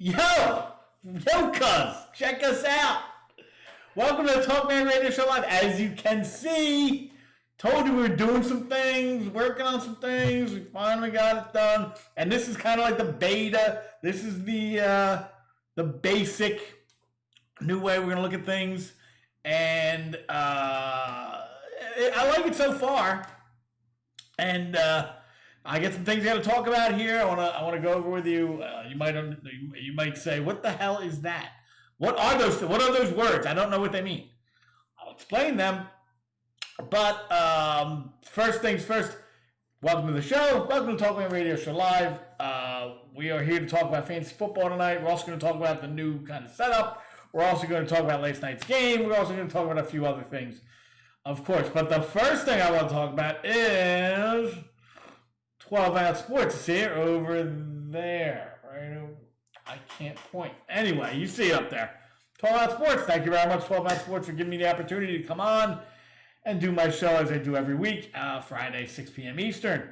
Yo, cuz, check us out. Welcome to the Talkman Radio Show Live. As you can see, told you we were doing some things, working on some things. We finally got it done. And this is kind of like the beta. This is the basic new way we're going to look at things. And I like it so far. And I got some things I got to talk about here. I want to go over with you. You might say, "What the hell is that? What are those? What are those words? I don't know what they mean." I'll explain them. But first things first. Welcome to the show. Welcome to Talkman Radio Show Live. We are here to talk about fantasy football tonight. We're also going to talk about the new kind of setup. We're also going to talk about last night's game. We're also going to talk about a few other things, of course. But the first thing I want to talk about is 12 Ounce Sports. See it over there, right? I can't point. Anyway, you see it up there. 12 Ounce Sports. Thank you very much, 12 Ounce Sports, for giving me the opportunity to come on and do my show as I do every week, Friday, 6 p.m. Eastern.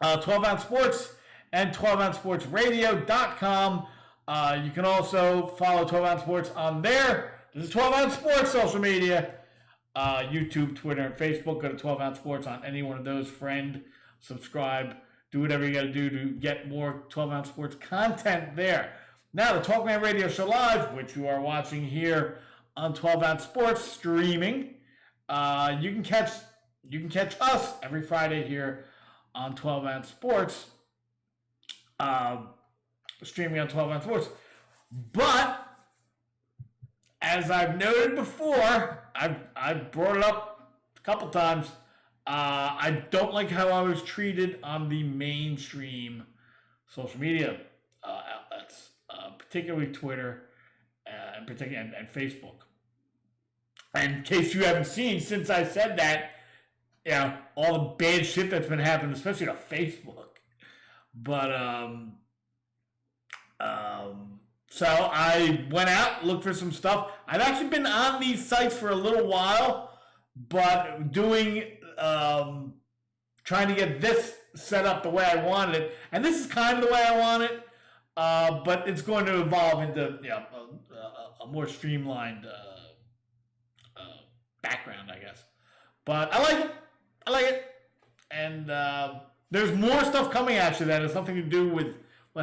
12 Ounce Sports and 12OunceSportsRadio.com. You can also follow 12 Ounce Sports on there. This is 12 Ounce Sports social media. YouTube, Twitter, and Facebook. Go to 12 Ounce Sports on any one of those. Friend, subscribe, do whatever you got to do to get more 12 Ounce Sports content there. Now, the Talkman Radio Show Live, which you are watching here on 12 Ounce Sports streaming, you can catch us every Friday here on 12 Ounce Sports, streaming on 12 Ounce Sports. But as I've noted before, I've brought it up a couple times. I don't like how I was treated on the mainstream social media outlets, particularly Twitter and Facebook. And in case you haven't seen, since I said that, all the bad shit that's been happening, especially to Facebook. But so I went out, looked for some stuff. I've actually been on these sites for a little while, but doing trying to get this set up the way I wanted it, and this is kind of the way I want it, but it's going to evolve into a more streamlined background, I guess. But I like it, and there's more stuff coming at you that has something to do with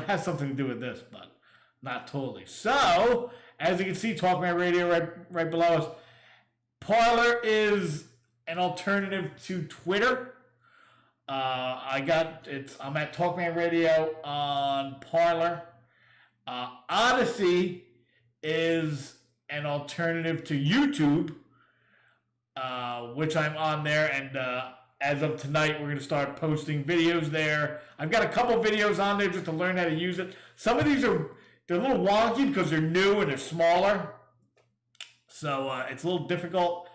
has something to do with this, but not totally. So as you can see, Talkman Radio right below us. Parler is an alternative to Twitter. I'm at Talkman Radio on Parler. Odyssey is an alternative to YouTube, which I'm on there, and as of tonight, we're going to start posting videos there. I've got a couple videos on there just to learn how to use it. Some of these they're a little wonky because they're new and they're smaller, so it's a little difficult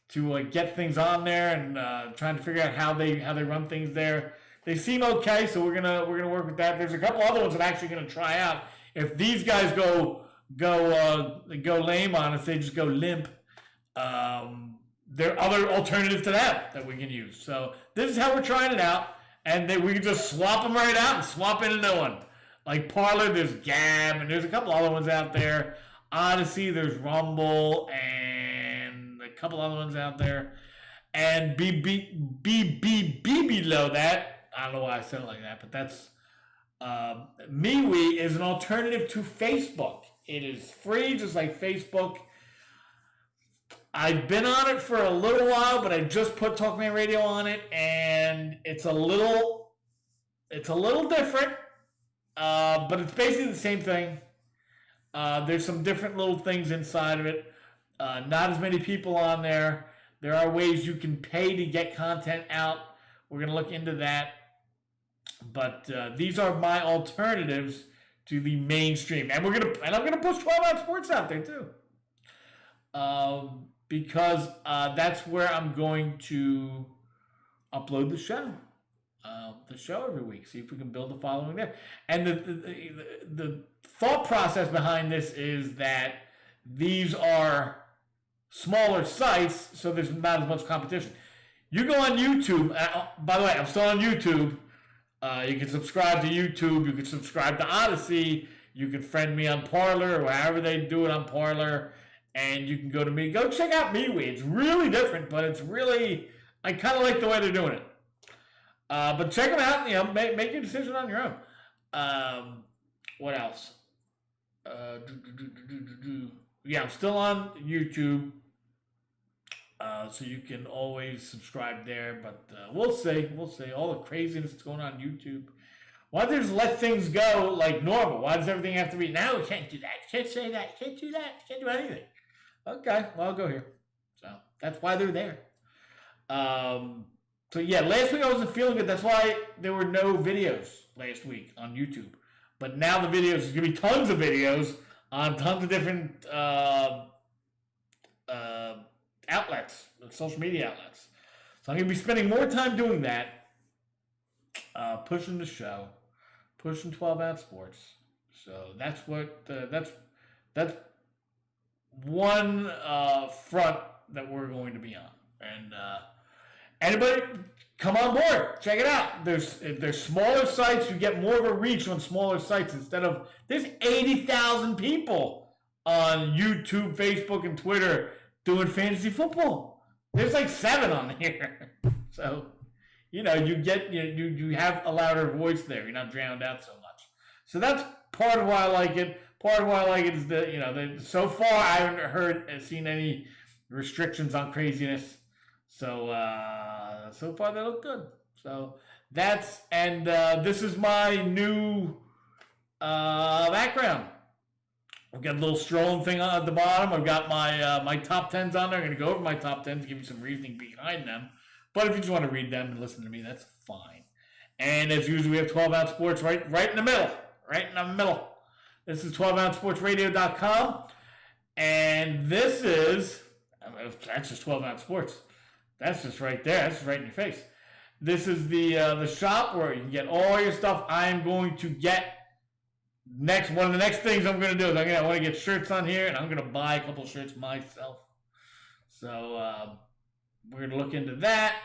to get things on there and trying to figure out how they run things there. They seem okay, so we're gonna work with that. There's a couple other ones I'm actually gonna try out. If these guys go lame on us, they just go limp. There are other alternatives to that we can use. So this is how we're trying it out, and we can just swap them right out and swap in a new one. Like Parler, there's Gab, and there's a couple other ones out there. Odyssey, there's Rumble, and a couple other ones out there. And be below that, I don't know why I said it like that, but that's MeWe is an alternative to Facebook. It is free, just like Facebook. I've been on it for a little while, but I just put Talkman Radio on it, and it's a little different, but it's basically the same thing. There's some different little things inside of it. Not as many people on there. There are ways you can pay to get content out. We're going to look into that. But these are my alternatives to the mainstream, and I'm gonna push 12-ounce sports out there too, because that's where I'm going to upload the show. Every week. See if we can build a following there. And the thought process behind this is that these are smaller sites, so there's not as much competition. You go on YouTube. By the way, I'm still on YouTube. You can subscribe to YouTube. You can subscribe to Odyssey. You can friend me on Parler or however they do it on Parler. And you can go to me. Go check out MeWe. It's really different, but it's really, I kind of like the way they're doing it. But check them out. You know, make your decision on your own. What else? Yeah, I'm still on YouTube. So you can always subscribe there, but we'll see. All the craziness that's going on YouTube. Why don't they just let things go like normal? Why does everything have to be, now we can't do that, can't say that, can't do that, can't do anything? Okay, well, I'll go here. So that's why they're there. So yeah, last week I wasn't feeling good. That's why there were no videos last week on YouTube. But now the videos, there's going to be tons of videos on tons of different outlets, social media outlets. So I'm going to be spending more time doing that, pushing the show, pushing 12-ounce sports. So that's what that's one front that we're going to be on. And anybody, come on board. Check it out. There's smaller sites. You get more of a reach on smaller sites instead of, there's 80,000 people on YouTube, Facebook, and Twitter doing fantasy football. There's like 7 on here. So, you know, you have a louder voice there. You're not drowned out so much. So that's part of why I like it. Part of why I like it is that, you know, so far I haven't seen any restrictions on craziness. So, so far they look good. So that's, and this is my new background. I've got a little strolling thing on at the bottom. I've got my top 10s on there. I'm going to go over my top 10s, give you some reasoning behind them. But if you just want to read them and listen to me, that's fine. And as usual, we have 12-ounce sports right in the middle. Right in the middle. This is 12ouncesportsradio.com. And this is, that's just 12-ounce sports. That's just right there. That's just right in your face. This is the shop where you can get all your stuff. I am going to get one of the next things I'm going to do is I want to get shirts on here, and I'm going to buy a couple shirts myself. So we're going to look into that.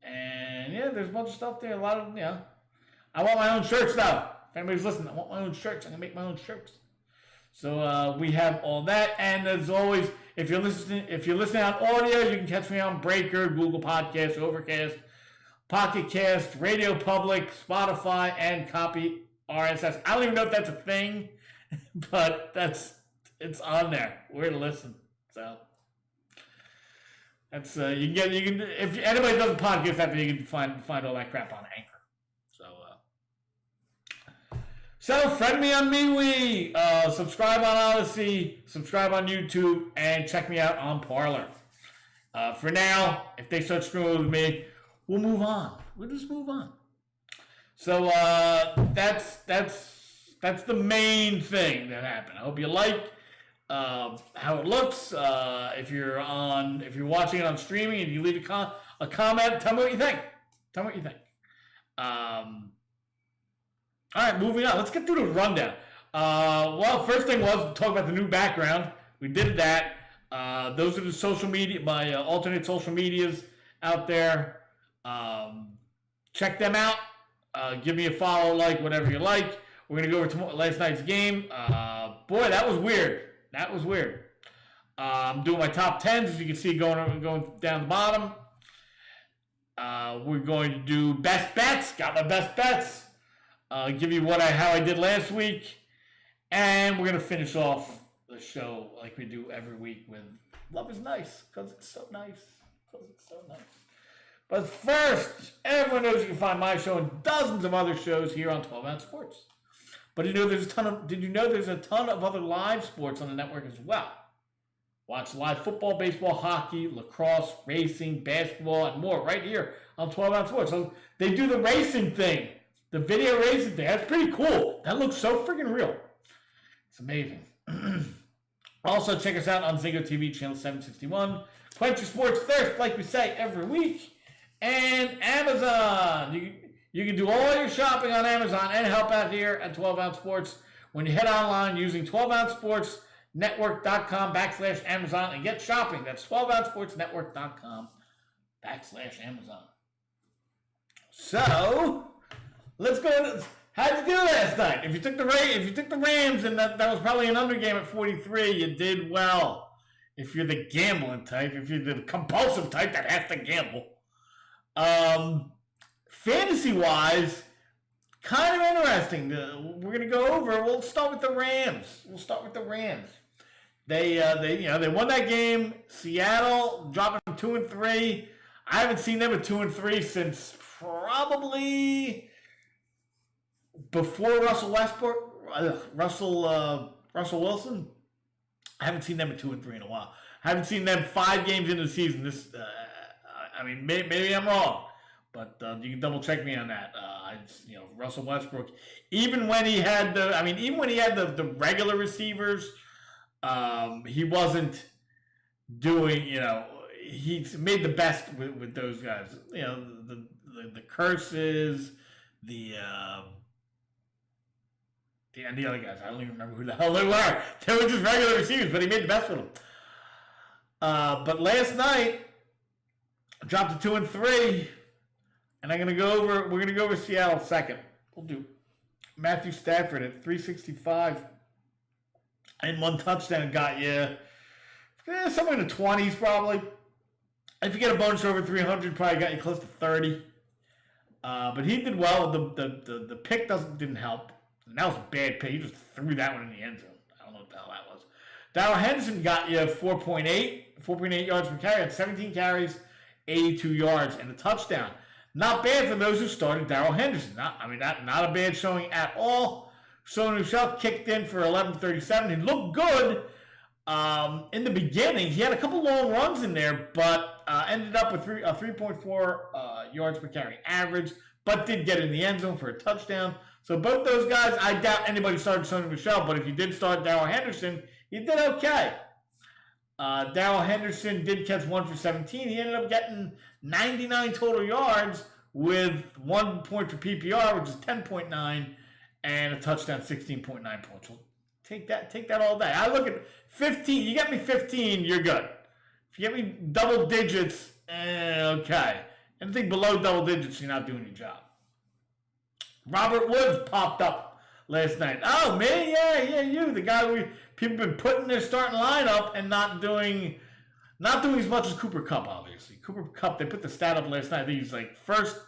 And yeah, there's a bunch of stuff there. A lot of, you know, I want my own shirts though. If anybody's listening, I want my own shirts. I'm going to make my own shirts. So we have all that, and as always, if you're listening on audio, you can catch me on Breaker, Google Podcasts, Overcast, Pocket Cast, Radio Public, Spotify, and Copy RSS. I don't even know if that's a thing, but it's on there. Where to listen. So that's you can if anybody does a podcast out there, you can find all that crap on Anchor. So friend me on MeWe, subscribe on Odyssey, subscribe on YouTube, and check me out on Parler. For now, if they start screwing with me, we'll move on. We'll just move on. So that's the main thing that happened. I hope you like how it looks. If you're watching it on streaming, and you leave a comment, tell me what you think. All right, moving on. Let's get through the rundown. Well, first thing was talk about the new background. We did that. Those are the social media, my alternate social medias out there. Check them out. Give me a follow, like, whatever you like. We're going to go over last night's game. Boy, that was weird. I'm doing my top 10s, as you can see, going down the bottom. We're going to do best bets. Got my best bets. Give you how I did last week, and we're going to finish off the show like we do every week with Love is Nice, because it's so nice. But first, everyone knows you can find my show and dozens of other shows here on 12-Ounce Sports. But did you know there's a ton of other live sports on the network as well? Watch live football, baseball, hockey, lacrosse, racing, basketball, and more right here on 12-Ounce Sports. So they do the racing thing The video racing thing, that's pretty cool. That looks so freaking real. It's amazing. Also, check us out on Zingo TV, channel 761. Quench your sports thirst, like we say every week. And Amazon. You can do all your shopping on Amazon and help out here at 12 Ounce Sports when you head online using 12ouncesportsnetwork.com/Amazon and get shopping. That's 12ouncesportsnetwork.com/Amazon. So, let's go. How'd you do last night? If you took the Rams, and that was probably an under game at 43, you did well. If you're the gambling type, if you're the compulsive type that has to gamble. Fantasy-wise, kind of interesting. We're going to go over. We'll start with the Rams. They won that game. Seattle dropping 2-3. I haven't seen them at 2-3 since probably before Russell Wilson. I haven't seen them at 2-3 in a while. I haven't seen them 5 games into the season. Maybe I'm wrong, but you can double check me on that. Russell Westbrook, even when he had the regular receivers, he wasn't doing. He made the best with those guys. The curses, and the other guys. I don't even remember who the hell they were. They were just regular receivers, but he made the best with them. But last night, dropped to 2-3, and we're gonna go over Seattle second. We'll do Matthew Stafford at 365 and 1 touchdown got you somewhere in the 20s probably. If you get a bonus over 300, probably got you close to 30. But he did well. The pick didn't help. And that was a bad pick. He just threw that one in the end zone. I don't know what the hell that was. Darrell Henderson got you 4.8 yards per carry, had 17 carries, 82 yards, and a touchdown. Not bad for those who started Darrell Henderson. Not a bad showing at all. Sony Michel kicked in for 11:37. He looked good in the beginning. He had a couple long runs in there, but ended up with 3.4 yards per carry average, but did get in the end zone for a touchdown. So both those guys, I doubt anybody started Sony Michel, but if you did start Darrell Henderson, you did okay. Darrell Henderson did catch 1 for 17. He ended up getting 99 total yards with 1 point for PPR, which is 10.9, and a touchdown, 16.9 points. So take that all day. I look at 15. You get me 15, you're good. If you get me double digits, okay. Anything below double digits, you're not doing your job. Robert Woods popped up last night. Oh, me? Yeah, you. The guy people have been putting in their starting lineup and not doing as much as Cooper Kupp, obviously. Cooper Kupp, they put the stat up last night. I think he's like first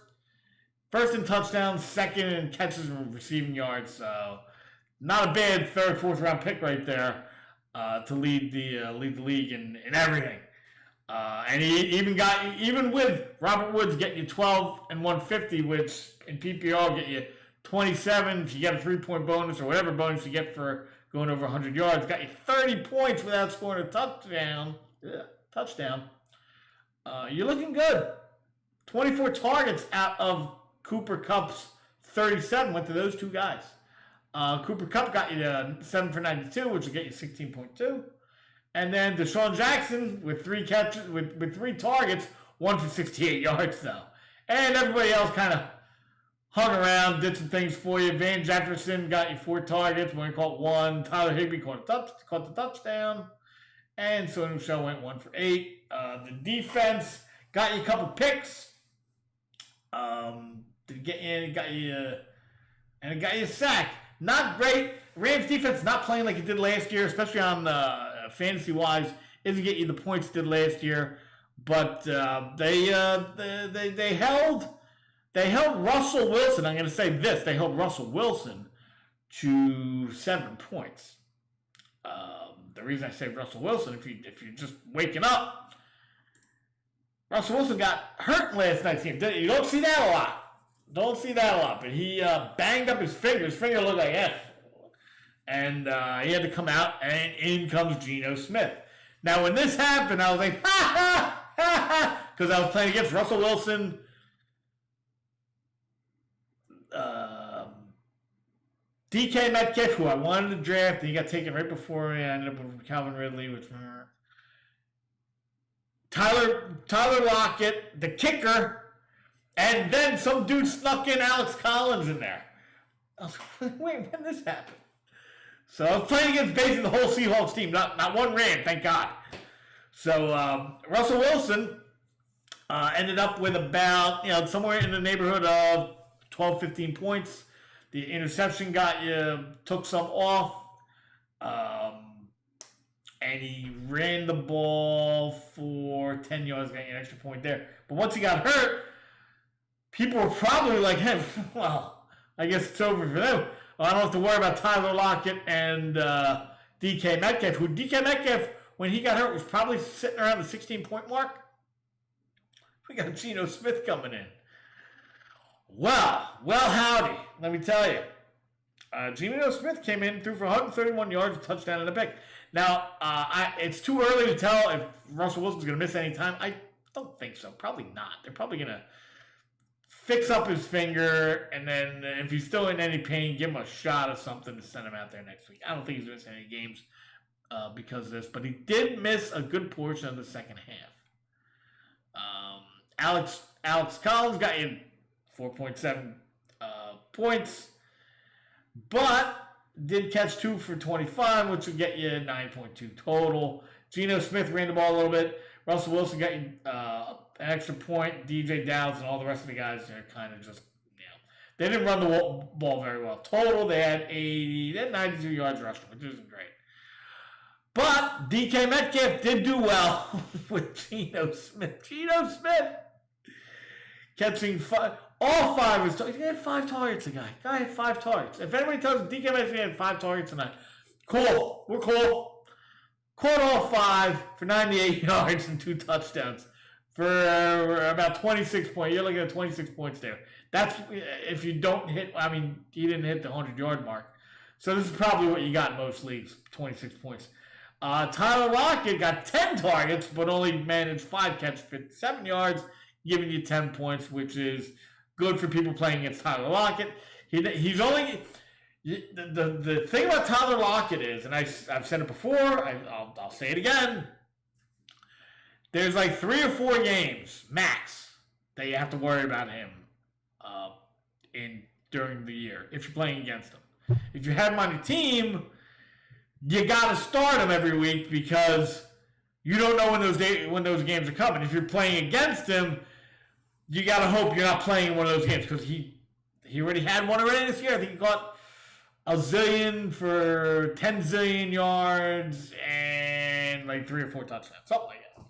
in touchdowns, second in catches and receiving yards. So not a bad third, fourth round pick right there to lead the league in everything. And he even with Robert Woods getting you 12 and 150, which in PPR will get you 27 if you get a 3-point bonus or whatever bonus you get for going over 100 yards. Got you 30 points without scoring a touchdown. You're looking good. 24 targets out of Cooper Kupp's 37 went to those two guys. Cooper Kupp got you 7 for 92, which will get you 16.2. And then Deshaun Jackson with 3 catches, with 3 targets, 1 for 68 yards though. And everybody else kind of hung around, did some things for you. Van Jefferson got you 4 targets, one caught 1. Tyler Higbee caught the touchdown. And Sony Michel went 1 for 8. The defense got you a couple picks. Got you a sack. Not great. Rams defense not playing like it did last year, especially on fantasy-wise. Isn't getting you the points it did last year, but they held Russell Wilson. I'm going to say this: they held Russell Wilson to 7 points. The reason I say Russell Wilson, if you're just waking up, Russell Wilson got hurt last night's game. You don't see that a lot. But he banged up his finger. His finger looked like ash. And he had to come out, and in comes Geno Smith. Now, when this happened, I was like, ha, ha, ha, ha, because I was playing against Russell Wilson, DK Metcalf, who I wanted to draft, and he got taken right before me. I ended up with Calvin Ridley, which Tyler Lockett, the kicker, and then some dude snuck in Alex Collins in there. I was like, wait, when did this happen? So I was playing against basically the whole Seahawks team, not one Ram, thank God. So Russell Wilson ended up with about, somewhere in the neighborhood of 12, 15 points. The interception took some off. And he ran the ball for 10 yards, getting an extra point there. But once he got hurt, people were probably like, hey, well, I guess it's over for them. Well, I don't have to worry about Tyler Lockett and DK Metcalf, who DK Metcalf, when he got hurt, was probably sitting around the 16-point mark. We got Geno Smith coming in. Well, howdy. Let me tell you. Geno Smith came in, threw for 131 yards, a touchdown, and a pick. Now, it's too early to tell if Russell Wilson's going to miss any time. I don't think so. Probably not. They're probably going to fix up his finger, and then if he's still in any pain, give him a shot of something to send him out there next week. I don't think he's missing any games because of this, but he did miss a good portion of the second half. Alex Collins got in 4.7 points, but did catch 2 for 25, which would get you 9.2 total. Geno Smith ran the ball a little bit. Russell Wilson got you an extra point. DJ Dowds and all the rest of the guys are kind of just, they didn't run the ball very well. Total, they had 92 yards rushing, which isn't great. But DK Metcalf did do well with Geno Smith. Geno Smith catching all 5 of his targets. He had 5 targets, the guy. Guy had 5 targets. If anybody tells me DK Metcalf had 5 targets tonight, cool. We're cool. Caught all 5 for 98 yards and 2 touchdowns for about 26 points. You're looking at 26 points there. That's if you don't hit, he didn't hit the 100-yard mark. So this is probably what you got in most leagues, 26 points. Tyler Lockett got 10 targets, but only managed 5 catches, 57 yards, giving you 10 points, which is good for people playing against Tyler Lockett. He's only the thing about Tyler Lockett is, and I've said it before, I'll say it again. There's like 3 or 4 games max that you have to worry about him during the year if you're playing against him. If you have him on your team, you got to start him every week because you don't know when those games are coming. If you're playing against him, you got to hope you're not playing in one of those games because he already had one already this year. I think he got a zillion for 10 zillion yards and like 3 or 4 touchdowns, something like that.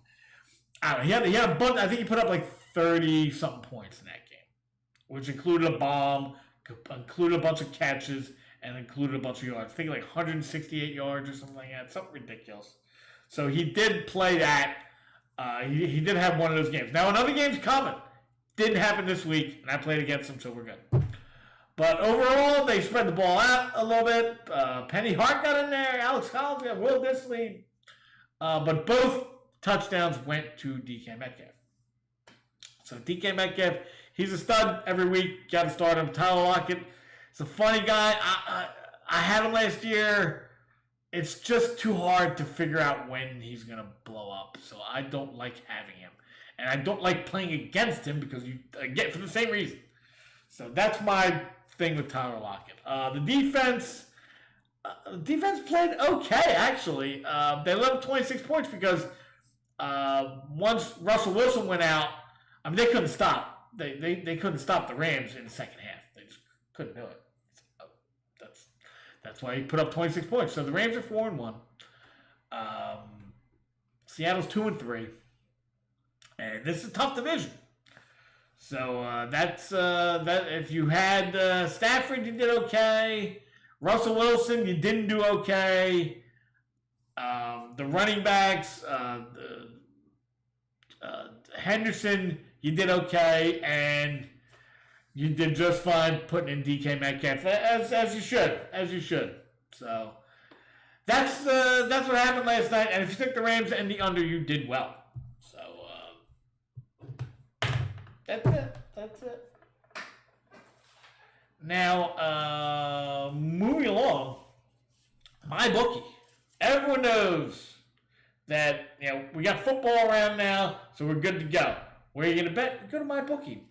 I don't know. He had a bunch. I think he put up like 30-something points in that game, which included a bomb, included a bunch of catches, and included a bunch of yards. I think like 168 yards or something like that. Something ridiculous. So he did play that. He did have one of those games. Now another game's coming. Didn't happen this week, and I played against him, so we're good. But overall, they spread the ball out a little bit. Penny Hart got in there. Alex Collins got Will Dissly. But both touchdowns went to DK Metcalf. So DK Metcalf, he's a stud every week. Got to start him. Tyler Lockett, he's a funny guy. I had him last year. It's just too hard to figure out when he's going to blow up. So I don't like having him. And I don't like playing against him because you get for the same reason. So that's my thing with Tyler Lockett. The defense played okay, actually. They let up 26 points because once Russell Wilson went out, they couldn't stop. They couldn't stop the Rams in the second half. They just couldn't do it. So that's why he put up 26 points. So the Rams are 4-1. Seattle's 2-3. And this is a tough division. So that's that. If you had Stafford, you did okay. Russell Wilson, you didn't do okay. The running backs, Henderson, you did okay, and you did just fine putting in DK Metcalf as you should. So that's what happened last night. And if you took the Rams and the under, you did well. That's it. Now, moving moving along, my bookie. Everyone knows that we got football around now, so we're good to go. Where are you going to bet? Go to my bookie.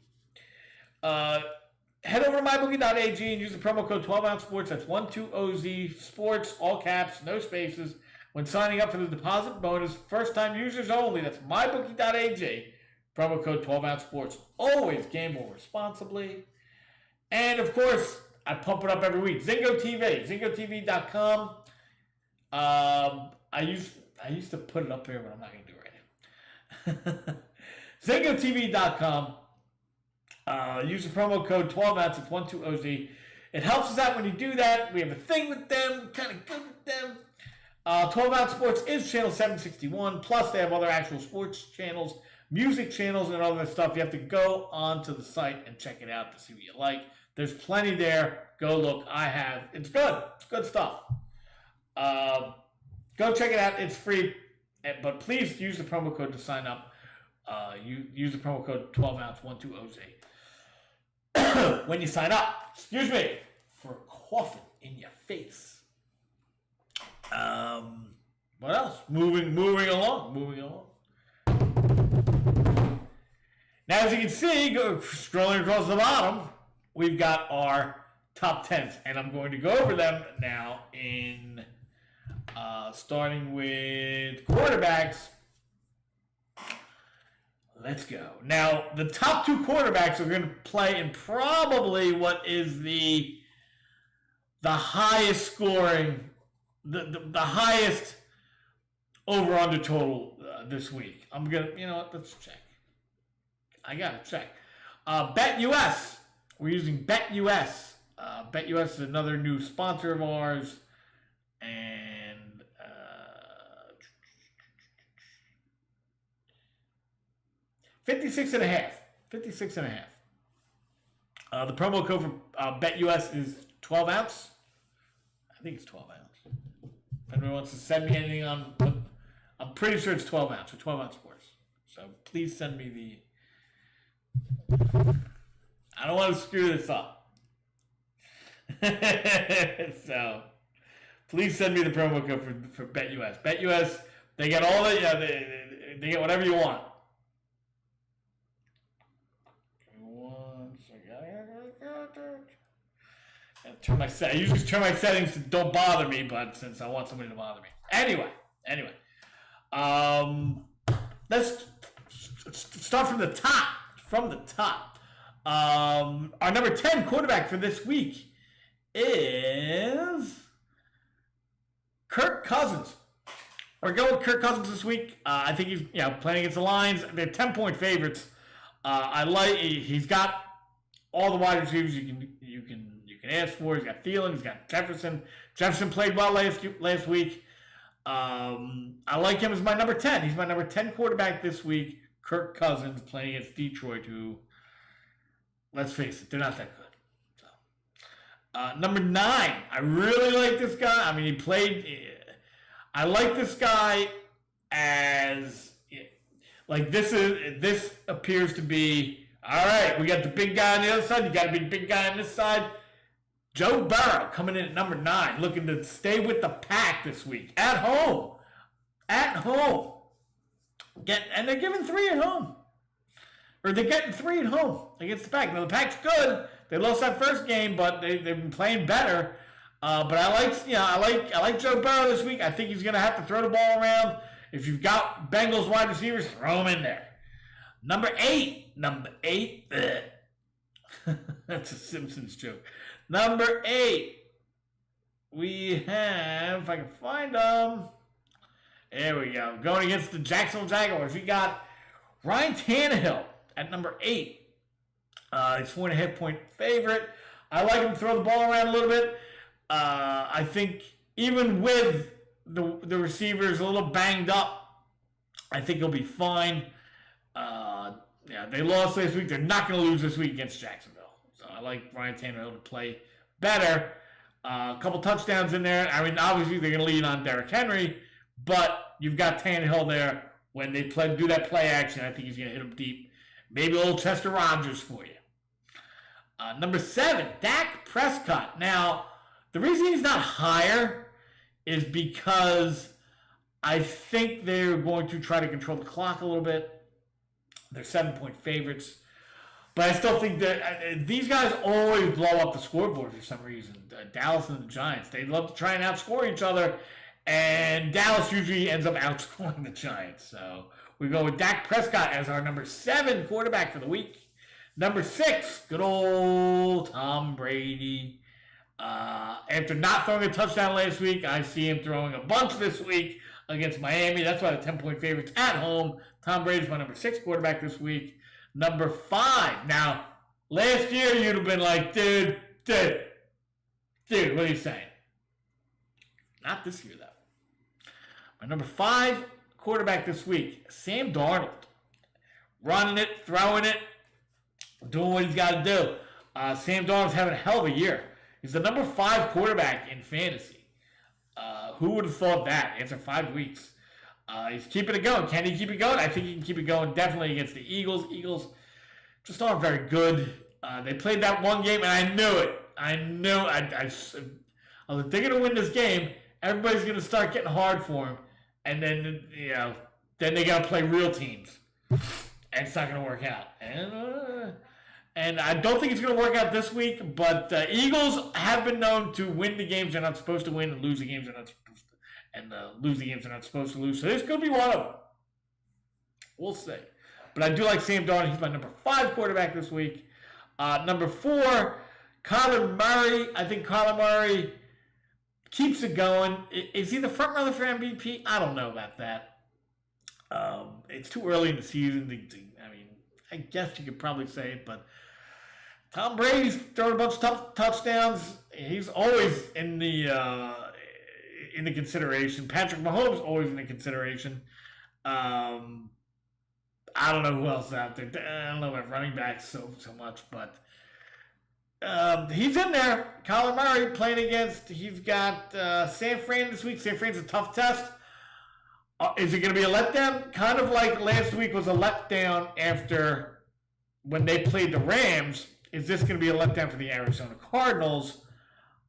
Head over to mybookie.ag and use the promo code 12OunceSports. That's 12OZ Sports, all caps, no spaces. When signing up for the deposit bonus, first-time users only. That's mybookie.ag. Promo code 12OunceSports. Always gamble responsibly. And, of course, I pump it up every week. Zingo TV. ZingoTV.com. I used to put it up here, but I'm not going to do it right now. ZingoTV.com. Use the promo code 12ounce. It's 12OZ. It helps us out when you do that. We have a thing with them. Kind of good with them. 12 Ounce Sports is channel 761. Plus, they have other actual sports channels, music channels, and other stuff. You have to go onto the site and check it out to see what you like. There's plenty there. Go look. I have. It's good. It's good stuff. Go check it out. It's free. But please use the promo code to sign up. Use the promo code 12ounce 12OZ when you sign up. Excuse me for coughing in your face. What else? Moving along. Now, as you can see, scrolling across the bottom, we've got our top 10s, and I'm going to go over them now in starting with quarterbacks. Let's go. Now, the top two quarterbacks are going to play in probably what is the highest scoring, the highest over-under total this week. I'm going to, let's check. I got to check. BetUS. We're using BetUS. BetUS is another new sponsor of ours. And 56.5. 56.5. The promo code for BetUS is 12 ounce. I think it's 12 ounce. If anyone wants to send me anything on, I'm pretty sure it's 12 ounce or 12 ounce sports. So please send me the. I don't want to screw this up. So please send me the promo code for BetUS. BetUS, they get all the they get whatever you want. I usually turn my settings to don't bother me, but since I want somebody to bother me. Anyway. Let's start from the top. Our number 10 quarterback for this week is Kirk Cousins. We're going with Kirk Cousins this week. I think he's playing against the Lions. They're 10-point favorites. He's got all the wide receivers you can ask for. He's got Thielen. He's got Jefferson. Jefferson played well last week. I like him as my number 10. He's my number 10 quarterback this week. Kirk Cousins playing against Detroit, who, let's face it, they're not that good. So, number 9. I really like this guy. I mean, I like this guy as this appears to be all right. We got the big guy on the other side. You got a big guy on this side. Joe Burrow coming in at number 9, looking to stay with the pack this week. At home. And they're giving 3 at home. Or they're getting 3 at home against the pack. Now, the pack's good. They lost that first game, but they've been playing better. But I like Joe Burrow this week. I think he's going to have to throw the ball around. If you've got Bengals wide receivers, throw them in there. Number 8. That's a Simpsons joke. Number 8, we have, if I can find them, there we go. Going against the Jacksonville Jaguars, we got Ryan Tannehill at number 8. He's 4.5-point favorite. I like him to throw the ball around a little bit. I think even with the receivers a little banged up, I think he'll be fine. They lost last week. They're not going to lose this week against Jacksonville. So I like Ryan Tannehill to play better. A couple touchdowns in there. I mean, obviously they're going to lean on Derrick Henry, but you've got Tannehill there. When they do that play action, I think he's going to hit him deep. Maybe a little Chester Rogers for you. Number 7, Dak Prescott. Now, The reason he's not higher is because I think they're going to try to control the clock a little bit. They're 7-point favorites. But I still think that these guys always blow up the scoreboard for some reason. Dallas and the Giants, they love to try and outscore each other. And Dallas usually ends up outscoring the Giants. So we go with Dak Prescott as our number 7 quarterback for the week. Number 6, good old Tom Brady. After not throwing a touchdown last week, I see him throwing a bunch this week against Miami. That's why the 10-point favorites at home. Tom Brady's my number 6 quarterback this week. Number 5. Now, last year you'd have been like, dude, what are you saying? Not this year, though. My number 5 quarterback this week, Sam Darnold. Running it, throwing it, doing what he's got to do. Sam Darnold's having a hell of a year. He's the number 5 quarterback in fantasy. Who would have thought that after 5 weeks? He's keeping it going. Can he keep it going? I think he can keep it going definitely against the Eagles. Eagles just aren't very good. They played that one game, and I knew it. I was like, they're going to win this game. Everybody's going to start getting hard for him. And then, then they got to play real teams. And it's not going to work out. And I don't think it's going to work out this week, but Eagles have been known to win the games they're not supposed to win and lose the games they're not supposed to, and lose the games they're not supposed to lose. So this could be one of them. We'll see. But I do like Sam Darnold. He's my number 5 quarterback this week. Number 4, Kyler Murray. I think Kyler Murray keeps it going. Is he the front runner for MVP? I don't know about that. It's too early in the season. I guess you could probably say it, but Tom Brady's throwing a bunch of touchdowns. He's always in the consideration. Patrick Mahomes always in the consideration. I don't know who else is out there. I don't know about running backs so much, but he's in there. Kyler Murray playing against. He's got San Fran this week. San Fran's a tough test. Is it going to be a letdown? Kind of like last week was a letdown after when they played the Rams. Is this going to be a letdown for the Arizona Cardinals?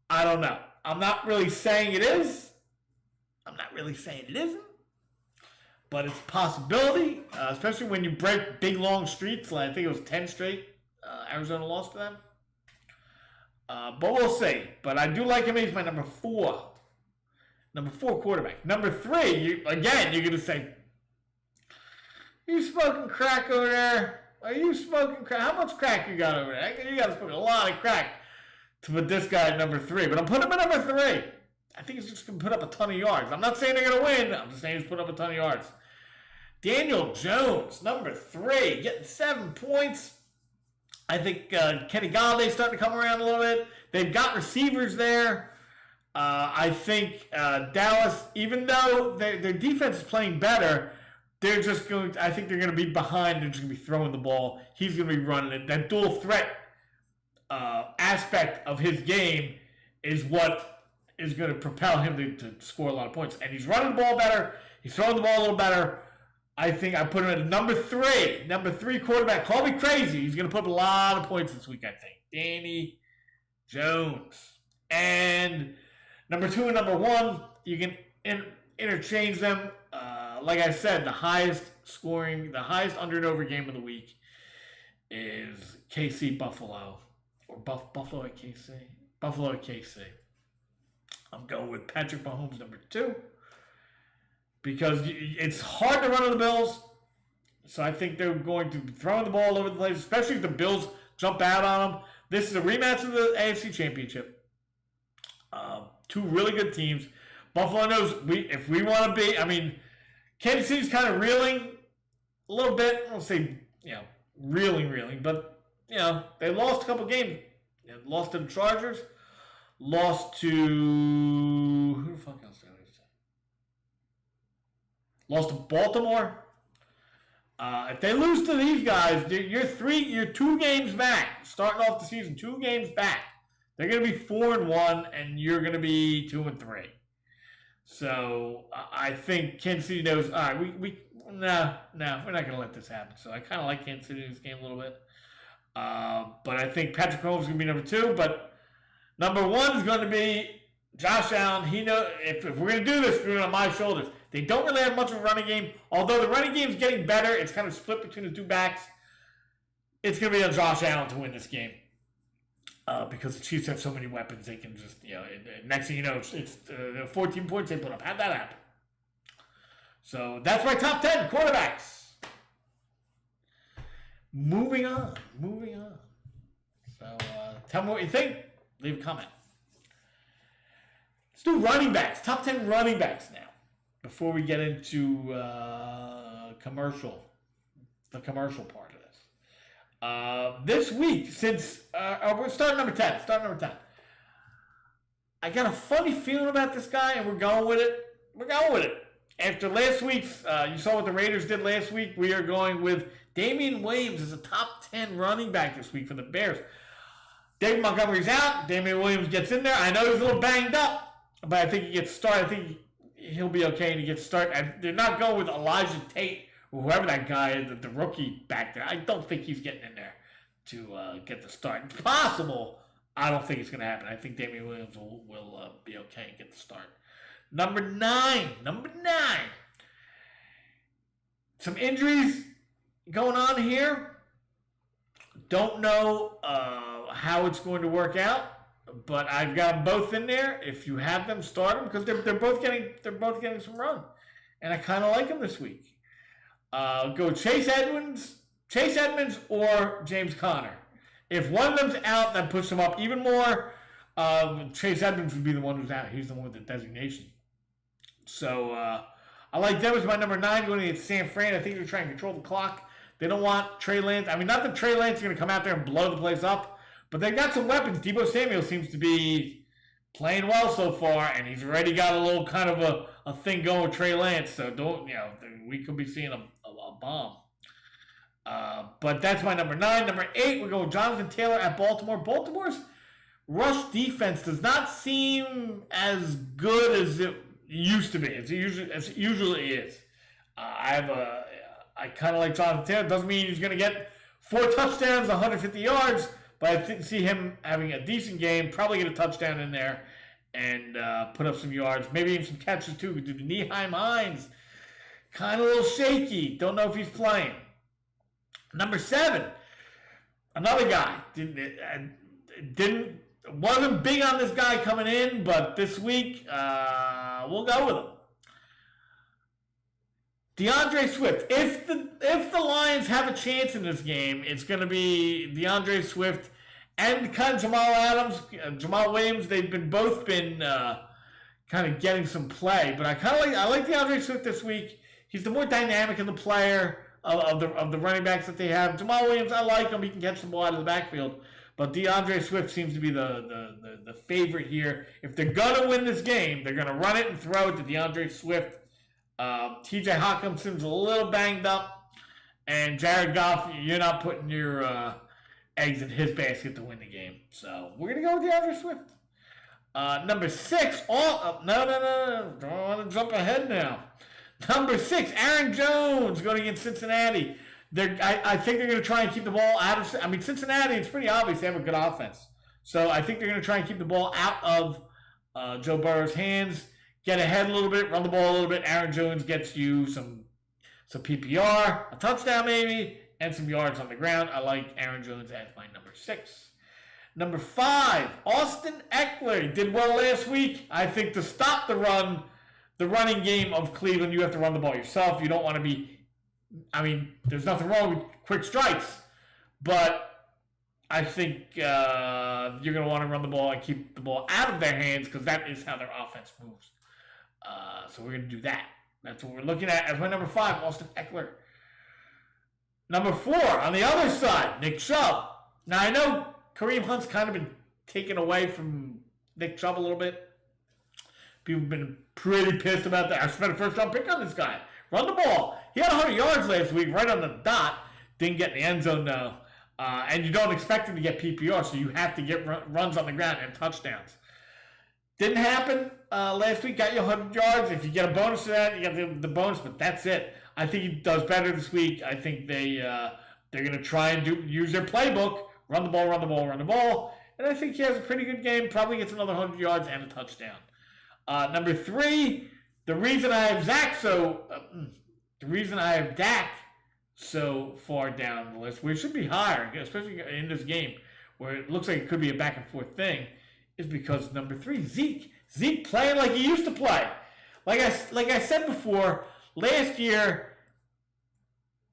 I don't know. I'm not really saying it is. I'm not really saying it isn't. But it's a possibility, especially when you break big, long streaks. Like I think it was 10 straight Arizona lost to them. But we'll see. But I do like him. He's my number 4. Number 4 quarterback. Number 3, you're going to say, you smoking crack over there? Are you smoking crack? How much crack you got over there? You got to smoke a lot of crack to put this guy at number 3. But I'm putting him at number 3. I think he's just going to put up a ton of yards. I'm not saying they're going to win. I'm just saying he's putting up a ton of yards. Daniel Jones, number 3, getting 7 points. I think Kenny Galladay's starting to come around a little bit. They've got receivers there. I think Dallas, even though their defense is playing better, they're just going. I think they're going to be behind. They're just going to be throwing the ball. He's going to be running it. That dual threat aspect of his game is what is going to propel him to score a lot of points. And he's running the ball better. He's throwing the ball a little better. I think I put him at number 3. Number 3 quarterback. Call me crazy. He's going to put up a lot of points this week, I think. Danny Jones. And number 2 and number 1, you can interchange them. Like I said, the highest under and over game of the week is KC Buffalo. Or Buffalo at KC. Buffalo at KC. I'm going with Patrick Mahomes, number 2. Because it's hard to run on the Bills. So I think they're going to be throwing the ball all over the place, especially if the Bills jump out on them. This is a rematch of the AFC Championship. 2 really good teams. Buffalo knows if we want to be, Kansas City's kind of reeling a little bit. I don't say, reeling, but, they lost a couple games. They lost to the Chargers. Lost to, who the fuck else did I say? Lost to Baltimore. If they lose to these guys, you're 2 games back. Starting off the season, 2 games back. They're going to be 4-1, and you're going to be 2-3. So I think Kansas City knows. All right, we're not going to let this happen. So I kind of like Kansas City in this game a little bit. But I think Patrick Mahomes is going to be number 2. But Number one is going to be Josh Allen. He knows if we're going to do this, we're doing it on my shoulders. They don't really have much of a running game. Although the running game is getting better, it's kind of split between the two backs. It's going to be on Josh Allen to win this game. Because the Chiefs have so many weapons, they can just, next thing you know, it's 14 points they put up. How'd that happen? So that's my top 10 quarterbacks. Moving on. So tell me what you think. Leave a comment. Let's do running backs. Top 10 running backs now. Before we get into the commercial part of this. This week, since we're starting number 10. I got a funny feeling about this guy, and we're going with it. After last week's, you saw what the Raiders did last week. We are going with Damian Williams as a top 10 running back this week for the Bears. David Montgomery's out. Damian Williams gets in there. I know he's a little banged up, but I think he gets started. I think he'll be okay and he gets started. They're not going with Elijah Tate or whoever that guy is, the rookie back there. I don't think he's getting in there to get the start. It's possible. I don't think it's going to happen. I think Damian Williams will be okay and get the start. Number nine. Some injuries going on here. Don't know how it's going to work out, but I've got them both in there. If you have them, start them because they're both getting some run, and I kind of like them this week. Go Chase Edmonds or James Conner. If one of them's out, that puts them up even more. Chase Edmonds would be the one who's out. He's the one with the designation. So I like them as my number 9 going against San Fran. I think they're trying to control the clock. They don't want Trey Lance. I mean, not that Trey Lance is going to come out there and blow the place up, but they've got some weapons. Deebo Samuel seems to be playing well so far, and he's already got a little kind of a thing going with Trey Lance. So we could be seeing a bomb. But that's my number 9. Number 8, we're going Jonathan Taylor at Baltimore. Baltimore's rush defense does not seem as good as it used to be. It usually is. I kind of like Jonathan Taylor. Doesn't mean he's going to get 4 touchdowns, 150 yards, but I see him having a decent game. Probably get a touchdown in there and put up some yards. Maybe even some catches too. Do the Nyheim Hines. Kind of a little shaky. Don't know if he's playing. Number 7, another guy. Wasn't big on this guy coming in, but this week we'll go with him. Deandre Swift. If the Lions have a chance in this game, it's going to be Deandre Swift and kind of Jamal Williams. They've both been kind of getting some play, but I like Deandre Swift this week. He's the more dynamic of the player of the running backs that they have. Jamal Williams, I like him. He can catch the ball out of the backfield. But DeAndre Swift seems to be the favorite here. If they're going to win this game, they're going to run it and throw it to DeAndre Swift. TJ Hawkinson's a little banged up. And Jared Goff, you're not putting your eggs in his basket to win the game. So we're going to go with DeAndre Swift. Number 6. No. Don't want to jump ahead now. Number 6, Aaron Jones going against Cincinnati. I think they're going to try and keep the ball out of... I mean, Cincinnati, it's pretty obvious they have a good offense. So I think they're going to try and keep the ball out of Joe Burrow's hands, get ahead a little bit, run the ball a little bit. Aaron Jones gets you some PPR, a touchdown maybe, and some yards on the ground. I like Aaron Jones as my number 6. Number 5, Austin Eckler. He did well last week. I think to stop the running game of Cleveland, you have to run the ball yourself. You don't want to be... I mean, there's nothing wrong with quick strikes, but I think you're going to want to run the ball and keep the ball out of their hands because that is how their offense moves. So we're going to do that. That's what we're looking at as my number 5, Austin Eckler. Number 4, on the other side, Nick Chubb. Now, I know Kareem Hunt's kind of been taken away from Nick Chubb a little bit. People have been pretty pissed about that. I spent a first-round pick on this guy. Run the ball. He had 100 yards last week, right on the dot. Didn't get in the end zone, though. And you don't expect him to get PPR, so you have to get runs on the ground and touchdowns. Didn't happen last week. Got you 100 yards. If you get a bonus to that, you get the bonus, but that's it. I think he does better this week. I think they're going to try and use their playbook. Run the ball. and I think he has a pretty good game. Probably gets another 100 yards and a touchdown. Number 3, the reason I have Dak so far down the list, where it should be higher, especially in this game, where it looks like it could be a back and forth thing, is because number 3, Zeke playing like he used to play. Like I said before, last year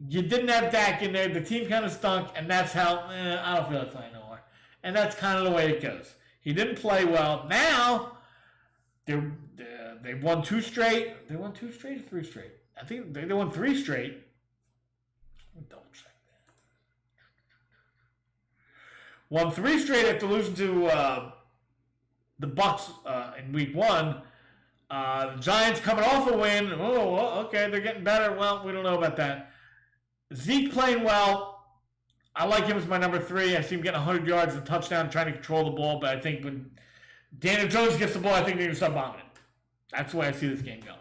you didn't have Dak in there. The team kind of stunk, and that's how I don't feel like playing no more. And that's kind of the way it goes. He didn't play well. Now they've won 2 straight. They won 2 straight or 3 straight. I think they won 3 straight. Let me double check that. Won 3 straight after losing to the Bucs in week 1. The Giants coming off a win. Oh, okay, they're getting better. Well, we don't know about that. Zeke playing well. I like him as my number 3. I see him getting 100 yards and a touchdown, trying to control the ball. But I think when Daniel Jones gets the ball, I think they're going to start bombing it. That's the way I see this game going.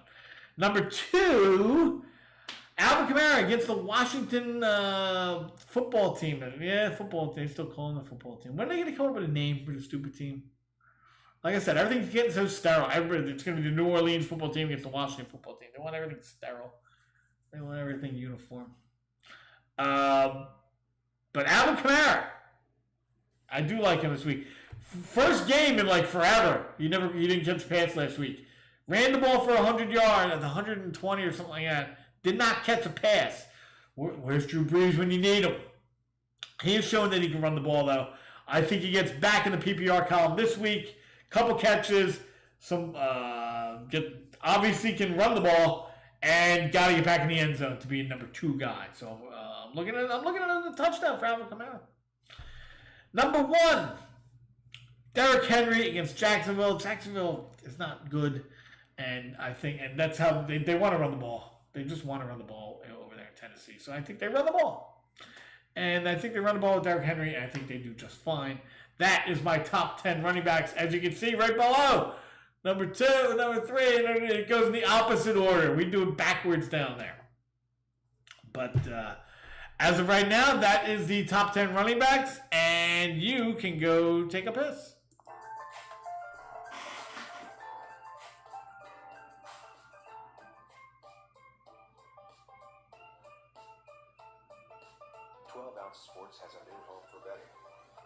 Number 2, Alvin Kamara against the Washington football team. Yeah, football team. They still calling the football team. When are they going to come up with a name for the stupid team? Like I said, everything's getting so sterile. It's going to be the New Orleans football team against the Washington football team. They want everything sterile. They want everything uniform. But Alvin Kamara, I do like him this week. First game in like forever. He didn't catch a pass last week. Ran the ball for 100 yards at 120 or something like that. Did not catch a pass. Where's Drew Brees when you need him? He has shown that he can run the ball, though. I think he gets back in the PPR column this week. Couple catches. Obviously can run the ball and got to get back in the end zone to be a number 2 guy. So I'm looking at another touchdown for Alvin Kamara. Number 1, Derrick Henry against Jacksonville. Jacksonville is not good. And that's how they want to run the ball. They just want to run the ball over there in Tennessee. So I think they run the ball. And I think they run the ball with Derrick Henry, and I think they do just fine. That is my top 10 running backs, as you can see right below. Number 2, number 3, and it goes in the opposite order. We do it backwards down there. But as of right now, that is the top 10 running backs, and you can go take a piss. Sports has a new home for betting.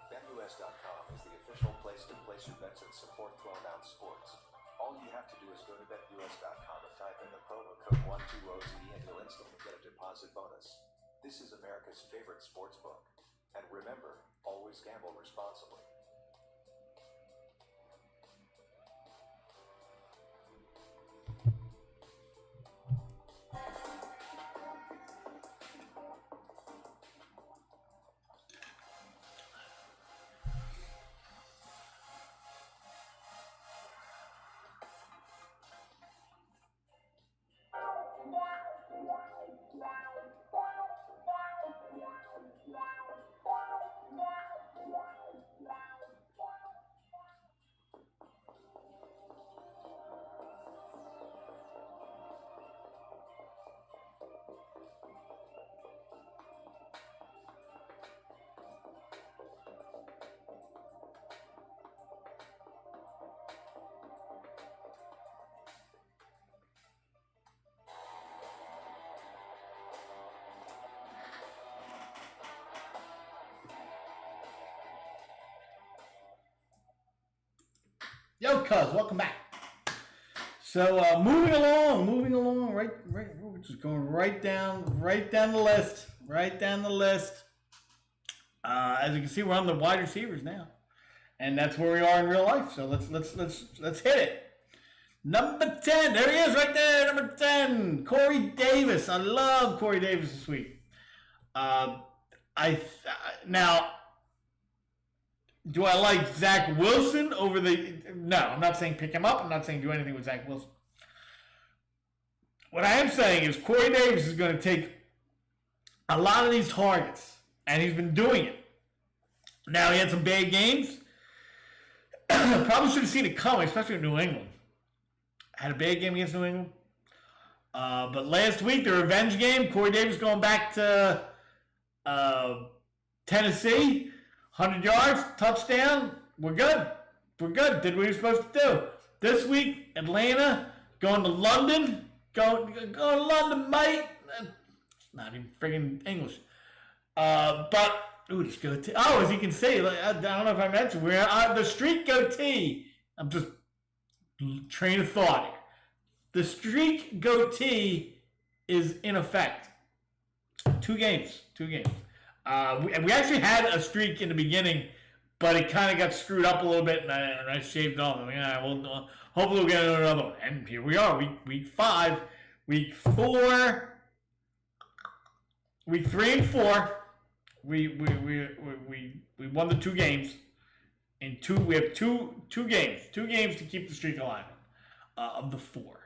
BetUS.com is the official place to place your bets and support 12-ounce sports. All you have to do is go to BetUS.com and type in the promo code 120Z and you'll instantly get a deposit bonus. This is America's favorite sports book. And remember, always gamble responsibly. Yo, cuz, welcome back. So moving along, right. We're just going right down the list, As you can see, we're on the wide receivers now, and that's where we are in real life. So let's hit it. Number 10, there he is, right there. Number 10, Corey Davis. I love Corey Davis this week. Now. Do I like Zach Wilson over the... No, I'm not saying pick him up. I'm not saying do anything with Zach Wilson. What I am saying is Corey Davis is going to take a lot of these targets, and he's been doing it. Now, he had some bad games. Probably should have seen it coming, especially in New England. Had a bad game against New England. But last week, the revenge game, Corey Davis going back to Tennessee. 100 yards, touchdown, We're good. We're good. Did what we were supposed to do. This week, Atlanta, going to London. Going to London, mate. It's not even friggin' English. But, let's go to, as you can see, I don't know if I mentioned, we're on the streak goatee. I'm just train of thought here. The streak goatee is in effect. Two games. We actually had a streak in the beginning, but it kind of got screwed up a little bit, and I shaved off. I'm like, well, hopefully we'll get another one. And here we are, week 5, week 4, week 3 and 4. We won the 2 games. We have two games to keep the streak alive of the 4.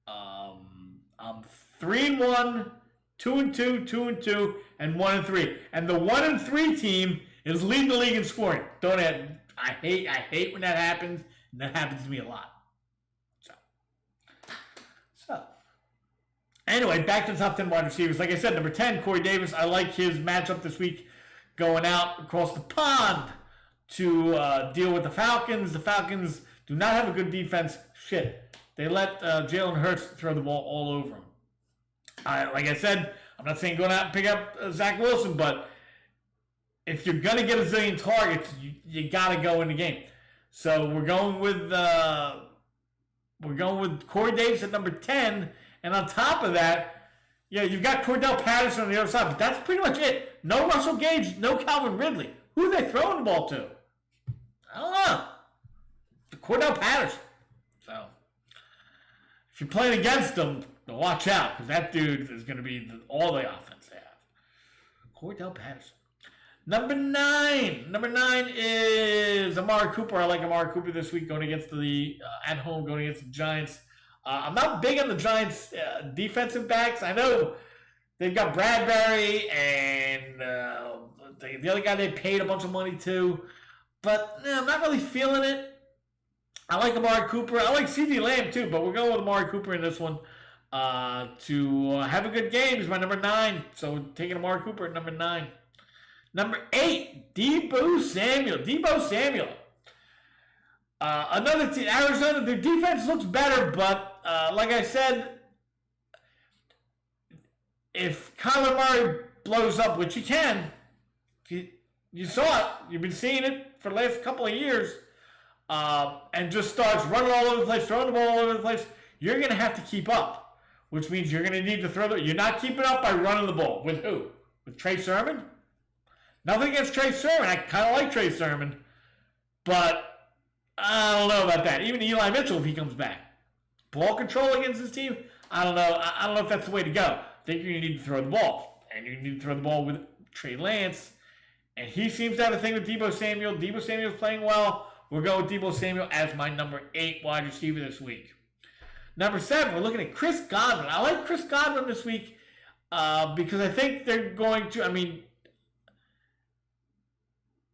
I'm 3-1, 2-2, 2-2, and 1-3. And the 1-3 team is leading the league in scoring. I hate when that happens, and that happens to me a lot. So anyway, back to the top 10 wide receivers. Like I said, number 10, Corey Davis. I like his matchup this week, going out across the pond to deal with the Falcons. The Falcons do not have a good defense. Shit. They let Jalen Hurts throw the ball all over them. Like I said, I'm not saying go out and pick up Zach Wilson, but if you're going to get a zillion targets, you got to go in the game. So we're going with Corey Davis at number 10, and on top of that, you've got Cordell Patterson on the other side, but that's pretty much it. No Russell Gage, no Calvin Ridley. Who are they throwing the ball to? I don't know. Cordell Patterson. So if you're playing against them, watch out, because that dude is going to be all the offense they have. Cordell Patterson. Number 9 is Amari Cooper. I like Amari Cooper this week going against at home, going against the Giants. I'm not big on the Giants' defensive backs. I know they've got Bradbury and the other guy they paid a bunch of money to, but I'm not really feeling it. I like Amari Cooper. I like CeeDee Lamb too, but we're going with Amari Cooper in this one to have a good game. He's my number 9, so taking Amari Cooper at number 9. Number 8, Deebo Samuel. Another team, Arizona, their defense looks better, but like I said, if Kyler Murray blows up, which he can, you saw it, you've been seeing it for the last couple of years, and just starts running all over the place, throwing the ball all over the place, you're going to have to keep up, which means you're going to need to throw you're not keeping up by running the ball. With who? With Trey Sermon? Nothing against Trey Sermon. I kind of like Trey Sermon, but I don't know about that. Even Eli Mitchell, if he comes back. Ball control against this team, I don't know. I don't know if that's the way to go. I think you're going to need to throw the ball. And you need to throw the ball with Trey Lance. And he seems to have a thing with Deebo Samuel. Deebo Samuel's playing well. We're going with Deebo Samuel as my number 8 wide receiver this week. Number 7, we're looking at Chris Godwin. I like Chris Godwin this week because I think they're going to,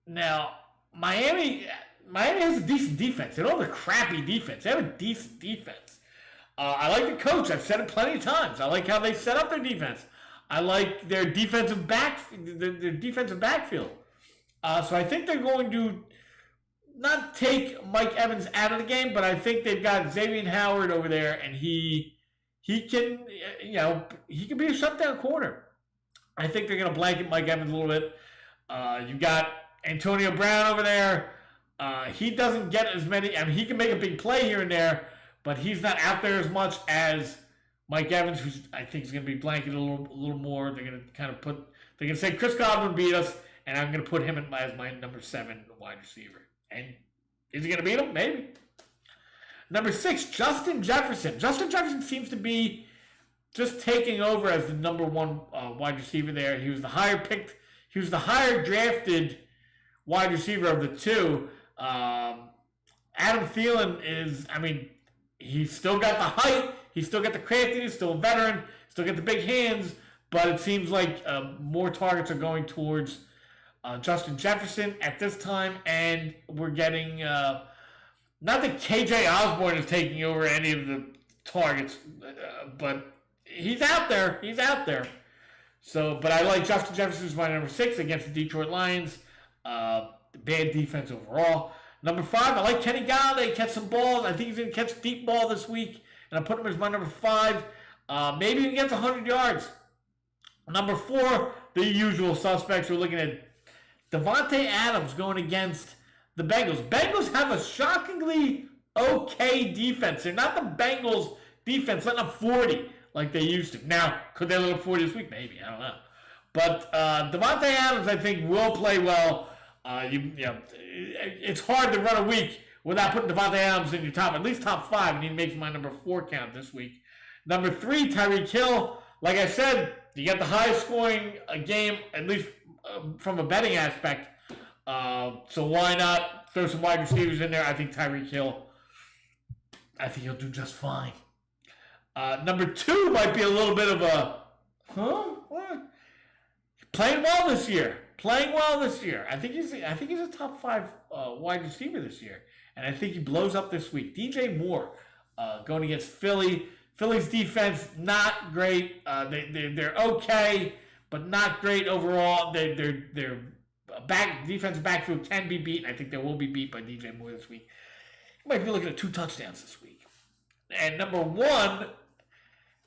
now, Miami has a decent defense. They don't have a crappy defense. They have a decent defense. I like the coach. I've said it plenty of times. I like how they set up their defense. I like their defensive backfield. So I think they're going to not take Mike Evans out of the game, but I think they've got Xavier Howard over there, and he can be a shutdown corner. I think they're going to blanket Mike Evans a little bit. You've got Antonio Brown over there. He doesn't get as many. He can make a big play here and there, but he's not out there as much as Mike Evans, who I think is going to be blanketed a little more. They're going to say Chris Godwin beat us, and I'm going to put him as my number 7 wide receiver. And is he going to beat him? Maybe. Number 6, Justin Jefferson. Justin Jefferson seems to be just taking over as the number 1 wide receiver there. He was the higher drafted wide receiver of the 2. Adam Thielen is, he's still got the height, he's still got the craftiness, still a veteran, still got the big hands, but it seems like more targets are going towards Justin Jefferson at this time, and we're getting, not that KJ Osborne is taking over any of the targets, but he's out there. So, but I like Justin Jefferson as my number 6 against the Detroit Lions. Bad defense overall. Number 5, I like Kenny Galladay. Catch some balls. I think he's going to catch a deep ball this week. And I put him as my number 5. Maybe he gets 100 yards. Number 4, the usual suspects. We're looking at Devontae Adams going against the Bengals. Bengals have a shockingly okay defense. They're not the Bengals defense letting up 40 like they used to. Now, could they let up 40 this week? Maybe. I don't know. But Devontae Adams, I think, will play well. It's hard to run a week without putting Devontae Adams in your top, at least top 5, and he makes my number 4 count this week. Number 3, Tyreek Hill. Like I said, you got the highest scoring game, at least from a betting aspect. So why not throw some wide receivers in there? I think Tyreek Hill, I think he'll do just fine. Number 2 might be a little bit of a, what? Playing well this year. I think he's a top 5 wide receiver this year. And I think he blows up this week. DJ Moore going against Philly. Philly's defense, not great. They're okay, but not great overall. Their defensive backfield can be beat. I think they will be beat by DJ Moore this week. You might be looking at 2 touchdowns this week. And number 1,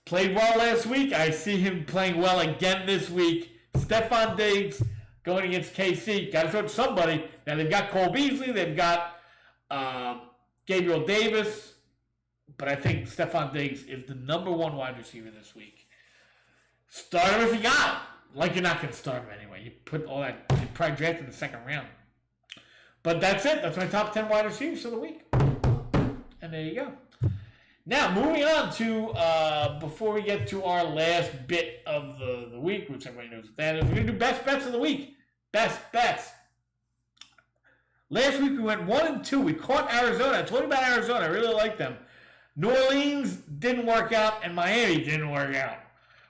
played well last week. I see him playing well again this week. Stephon Diggs going against KC. Got to throw it to somebody. Now they've got Cole Beasley. They've got Gabriel Davis. But I think Stephon Diggs is the number 1 wide receiver this week. Start him if you got him. Like you're not going to start him anyway. You put all that, you probably draft in the 2nd round. But that's it. That's my top 10 wide receivers for the week. And there you go. Now, moving on to, before we get to our last bit of the week, which everybody knows what that is, we're going to do best bets of the week. Best bets. Last week we went 1-2. We caught Arizona. I told you about Arizona. I really like them. New Orleans didn't work out, and Miami didn't work out.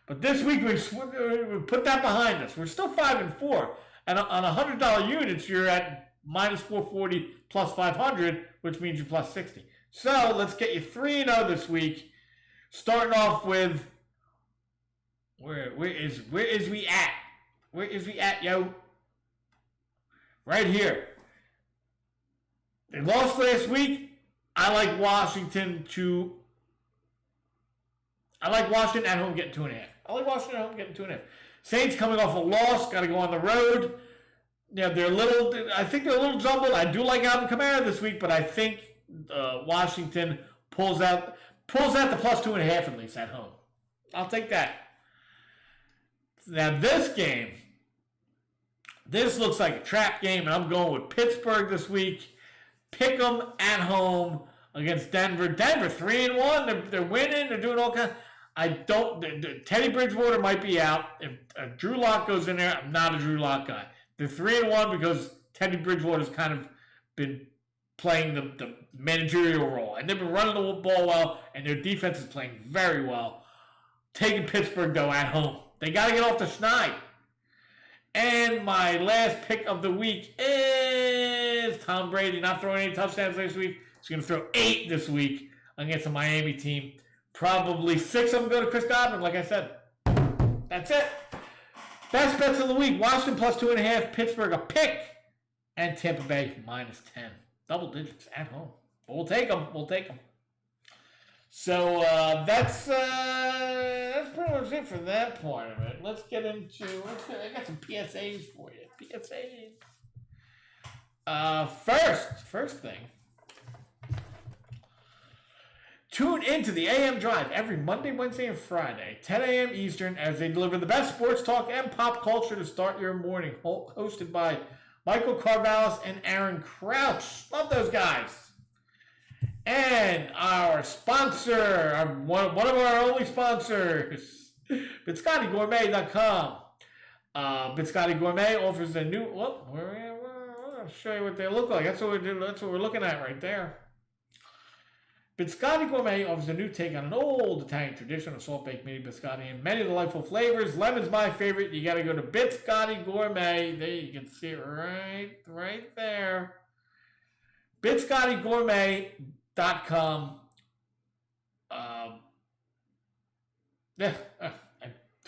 But this week we put that behind us. We're still 5-4. And on $100 units, you're at minus 440 plus 500, which means you're plus 60. So let's get you 3-0 this week. Starting off with where is we at? Where is we at, yo? Right here. They lost last week. I like Washington at home getting 2.5. I like Washington at home getting 2.5. Saints coming off a loss, got to go on the road. Yeah, I think they're a little jumbled. I do like Alvin Kamara this week, but I think Washington pulls out the plus 2.5 at least at home. I'll take that. Now this game, this looks like a trap game, and I'm going with Pittsburgh this week. Pick them at home against Denver. Denver 3-1. They're winning. They're doing all kinds. Teddy Bridgewater might be out. If Drew Lock goes in there, I'm not a Drew Lock guy. They're 3-1 because Teddy Bridgewater's kind of been playing the managerial role. And they've been running the ball well, and their defense is playing very well. Taking Pittsburgh, though, at home. They got to get off the schneid. And my last pick of the week is Tom Brady. Not throwing any touchdowns this week. He's going to throw 8 this week against the Miami team. Probably 6 of them go to Chris Godwin, like I said. That's it. Best bets of the week. Washington plus 2.5. Pittsburgh a pick. And Tampa Bay minus 10. Double digits at home. But we'll take them. So that's pretty much it for that part of it. Let's get into. I got some PSAs for you. First thing. Tune into the AM Drive every Monday, Wednesday, and Friday, 10 a.m. Eastern, as they deliver the best sports talk and pop culture to start your morning. Hosted by Michael Carvallis and Aaron Crouch. Love those guys. And our sponsor, one of our only sponsors, BiscottiGourmet.com. Biscotti Gourmet offers a new. I'll show you what they look like. That's what we're looking at right there. Biscotti Gourmet offers a new take on an old Italian tradition of salt-baked mini biscotti and many delightful flavors. Lemon's my favorite. You got to go to Biscotti Gourmet. There you can see it right there. BiscottiGourmet.com. I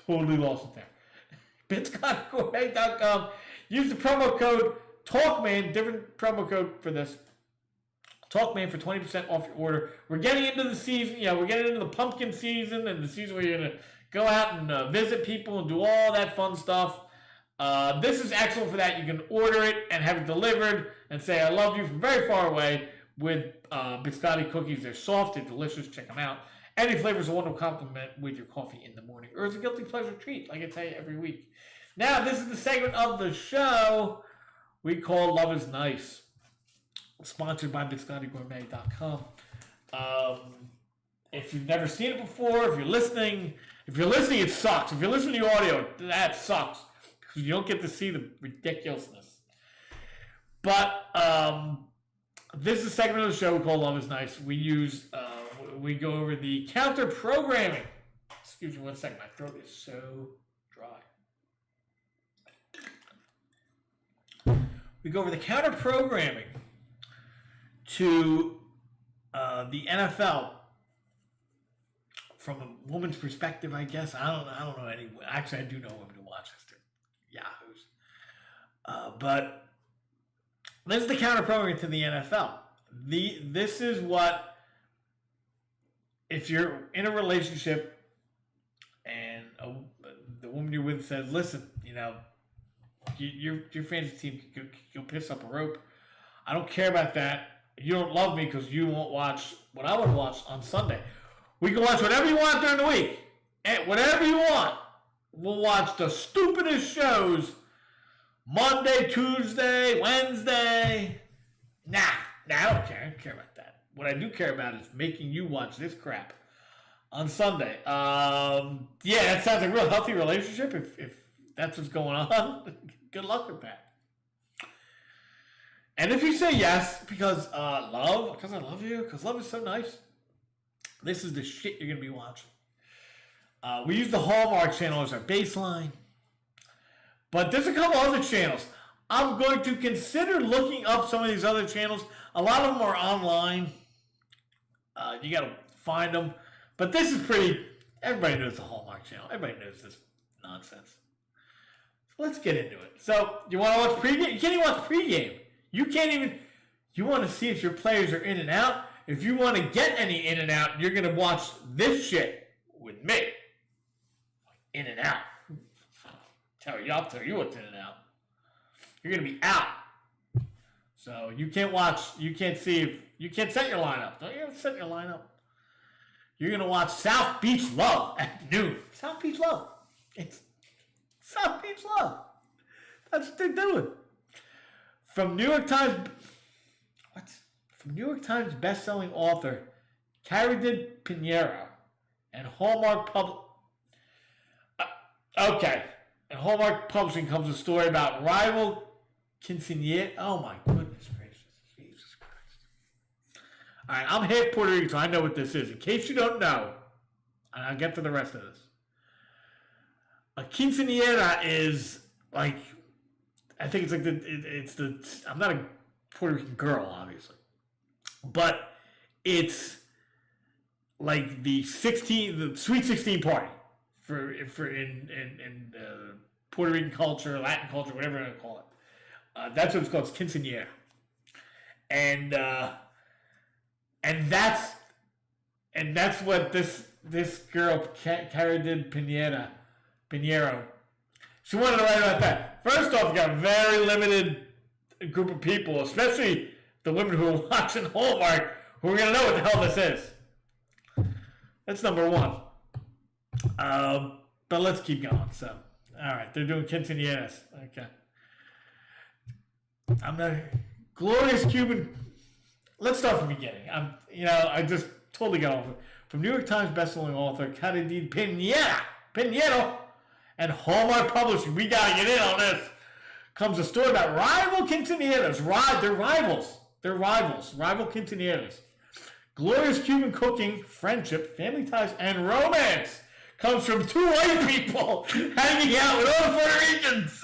totally lost it there. BiscottiGourmet.com. Use the promo code TALKMAN, different promo code for this. TalkMan for 20% off your order. We're getting into the season, we're getting into the pumpkin season and the season where you're going to go out and visit people and do all that fun stuff. This is excellent for that. You can order it and have it delivered and say, I love you from very far away with biscotti cookies. They're soft, they're delicious. Check them out. Any flavor is a wonderful compliment with your coffee in the morning, or as a guilty pleasure treat, like I tell you every week. Now, this is the segment of the show we call Love is Nice, sponsored by BiscottiGourmet.com. If you've never seen it before, if you're listening, it sucks. If you're listening to audio, that sucks, because you don't get to see the ridiculousness. But this is a segment of the show we call Love is Nice. We go over the counter programming. Excuse me 1 second, my throat is so dry. We go over the counter programming to the NFL from a woman's perspective, I guess. I don't know any. Actually, I do know women who watch this. They're yahoos. But this is the counter programming to the NFL. This is what, if you're in a relationship and the woman you're with says, listen, your fantasy team can piss up a rope. I don't care about that. You don't love me because you won't watch what I would watch on Sunday. We can watch whatever you want during the week. And whatever you want. We'll watch the stupidest shows Monday, Tuesday, Wednesday. Nah, I don't care. I don't care about that. What I do care about is making you watch this crap on Sunday. That sounds like a real healthy relationship if that's what's going on. Good luck with that. And if you say yes, because I love you, because love is so nice, this is the shit you're going to be watching. We use the Hallmark channel as our baseline. But there's a couple other channels. I'm going to consider looking up some of these other channels. A lot of them are online. You got to find them. But this is everybody knows the Hallmark channel. Everybody knows this nonsense. So let's get into it. So you want to watch pregame? You can't even watch pregame. You want to see if your players are in and out. If you want to get any in and out, you're going to watch this shit with me. In and out. I'll tell you what's in and out. You're going to be out. So you can't set your lineup. Don't you ever set your lineup? You're going to watch South Beach Love at noon. South Beach Love. It's South Beach Love. That's what they're doing. From New York Times best-selling author Carolyn Pinheiro and Hallmark And Hallmark Publishing comes a story about rival quinceañera. Oh my goodness gracious. Jesus Christ. Alright, I'm half Puerto Rican, so I know what this is. In case you don't know, and I'll get to the rest of this. A quinceañera is like, I think it's I'm not a Puerto Rican girl, obviously. But it's like the Sweet 16 party for in Puerto Rican culture, Latin culture, whatever you want to call it. That's what it's called. It's quinceañera. And that's what this girl Carolyn Pinheiro. She wanted to write about that. First off, you got a very limited group of people, especially the women who are watching Hallmark, who are going to know what the hell this is. That's number one. But let's keep going. So, all right, they're doing quinceañeras. Okay. I'm not glorious Cuban. Let's start from the beginning. I just totally got off it. From New York Times bestselling author Carolyn Pinheiro and Hallmark Publishing, we gotta get in on this. Comes a story about rival quinceañeras. They're rivals. Rival quinceañeras. Glorious Cuban cooking, friendship, family ties, and romance comes from two white people hanging out with other Puerto Ricans.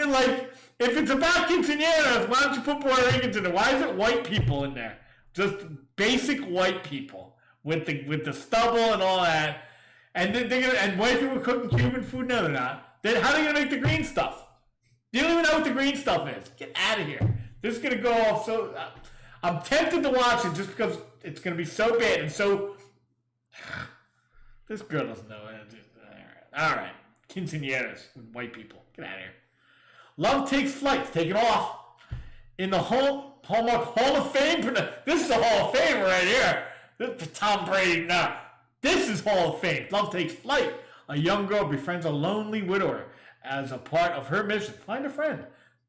Like, if it's about quinceañeras, why don't you put Puerto Ricans in there? Why is it white people in there? Just basic white people with the stubble and all that. And then and white people cooking Cuban food? No, they're not. Then how are they gonna make the green stuff? You don't even know what the green stuff is. Get out of here. This is going to go off so... I'm tempted to watch it just because it's going to be so bad and so... This girl doesn't know it. All right. Quinceañeras with white people. Get out of here. Love takes flight. Take it off. In the Hallmark Hall of Fame. This is the Hall of Fame right here. This is Tom Brady. Nah. This is Hall of Fame. Love takes flight. A young girl befriends a lonely widower as a part of her mission. Find a friend.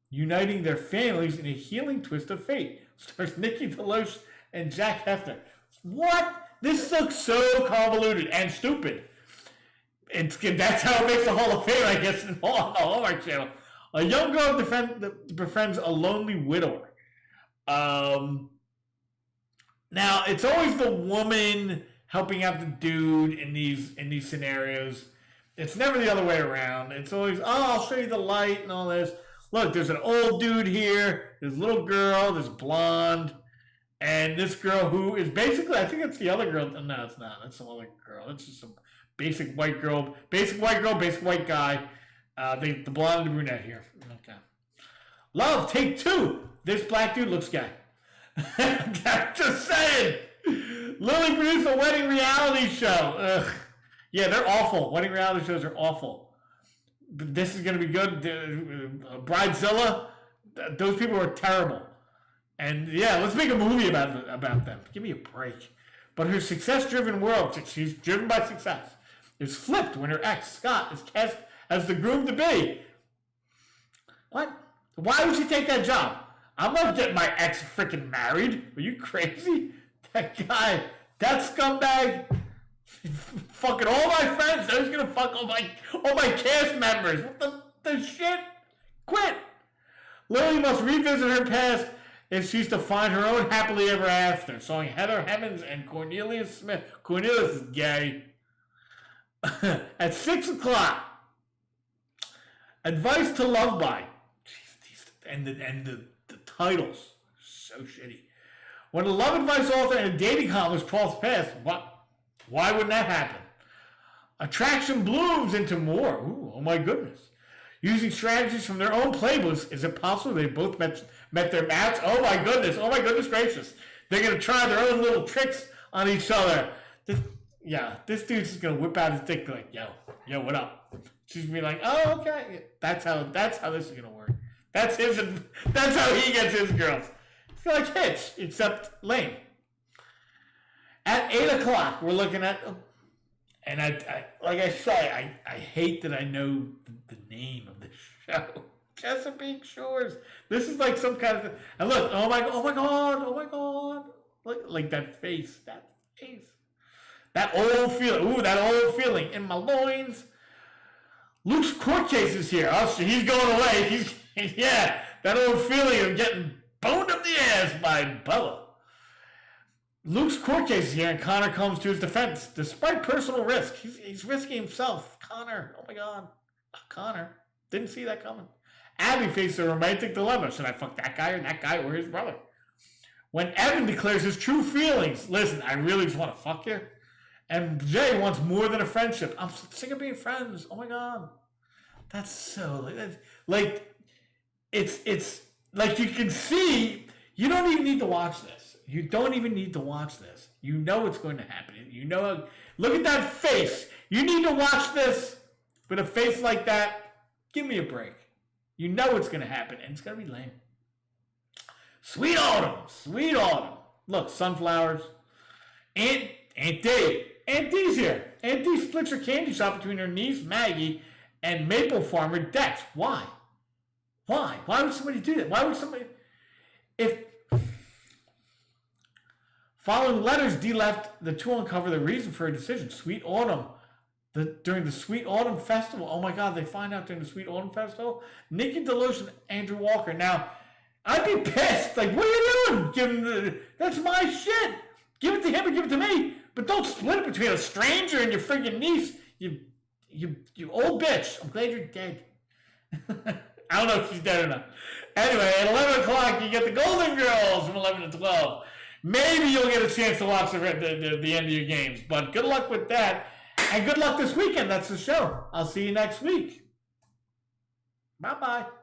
Uniting their families in a healing twist of fate. Stars Nikki DeLoach and Jack Hefner. What? This looks so convoluted and stupid. That's how it makes the Hall of Fame, I guess, on the Hallmark Channel. A young girl befriends a lonely widower. Now, it's always the woman helping out the dude in these scenarios. It's never the other way around. It's always, I'll show you the light and all this. Look, there's an old dude here. There's a little girl. There's blonde. And this girl who is basically, I think it's the other girl. No, it's not. That's some other girl. It's just some basic white girl, basic white guy. The blonde and the brunette here. Okay. Love, take two. This black dude looks gay. I'm just saying. Lily produced a wedding reality show. Ugh. Yeah, they're awful. Wedding reality shows are awful. This is going to be good. Bridezilla, those people are terrible. And yeah, let's make a movie about them. Give me a break. But her success-driven world, she's driven by success, is flipped when her ex, Scott, is cast as the groom-to-be. What? Why would she take that job? I'm not getting my ex freaking married. Are you crazy? That guy, that scumbag, fucking all my friends. I was gonna fuck all my cast members. What the shit? Quit. Lily must revisit her past if she's to find her own happily ever after. Starring Heather Hemmings and Cornelius Smith. Cornelius is gay. At 6 o'clock. Advice to Love By. Jeez, the titles so shitty. When a love advice author and a dating columnist cross paths, why wouldn't that happen? Attraction blooms into more. Ooh, oh my goodness. Using strategies from their own playbooks, is it possible they both met their match? Oh my goodness gracious. They're going to try their own little tricks on each other. This dude's just going to whip out his dick like, yo, what up? She's going to be like, oh, okay. That's how this is going to work. That's how he gets his girls. It's like Hitch, except lame. At 8 o'clock, we're looking at, and I like I say, I hate that I know the name of this show. Chesapeake Shores. This is like some kind of, and look, oh my god. Like that face. That old feeling in my loins. Luke's court case is here. Oh, so he's going away. That old feeling of getting boned up the ass by Bella. Luke's court case is here, and Connor comes to his defense. Despite personal risk, he's risking himself. Connor, oh my god. Connor, didn't see that coming. Abby faces a romantic dilemma. Should I fuck that guy or his brother? When Evan declares his true feelings, listen, I really just want to fuck you. And Jay wants more than a friendship. I'm sick of being friends. Oh my god. That's so, it's like you can see, you don't even need to watch this. You don't even need to watch this. You know what's going to happen. You know, look at that face. You need to watch this with a face like that. Give me a break. You know what's going to happen, and it's going to be lame. Sweet autumn. Look, sunflowers. Aunt D. Aunt D's here. Aunt D splits her candy shop between her niece, Maggie, and maple farmer, Dex. Why? Why would somebody do that? Why would somebody... Following letters, Dee left the two uncover the reason for her decision. Sweet Autumn. During the Sweet Autumn Festival. Oh my God, they find out during the Sweet Autumn Festival. Nikki DeLoach and Andrew Walker. Now, I'd be pissed. Like, what are you doing? That's my shit. Give it to him or give it to me. But don't split it between a stranger and your freaking niece. You old bitch. I'm glad you're dead. I don't know if she's dead or not. Anyway, at 11 o'clock, you get the Golden Girls from 11 to 12. Maybe you'll get a chance to watch the end of your games. But good luck with that. And good luck this weekend. That's the show. I'll see you next week. Bye-bye.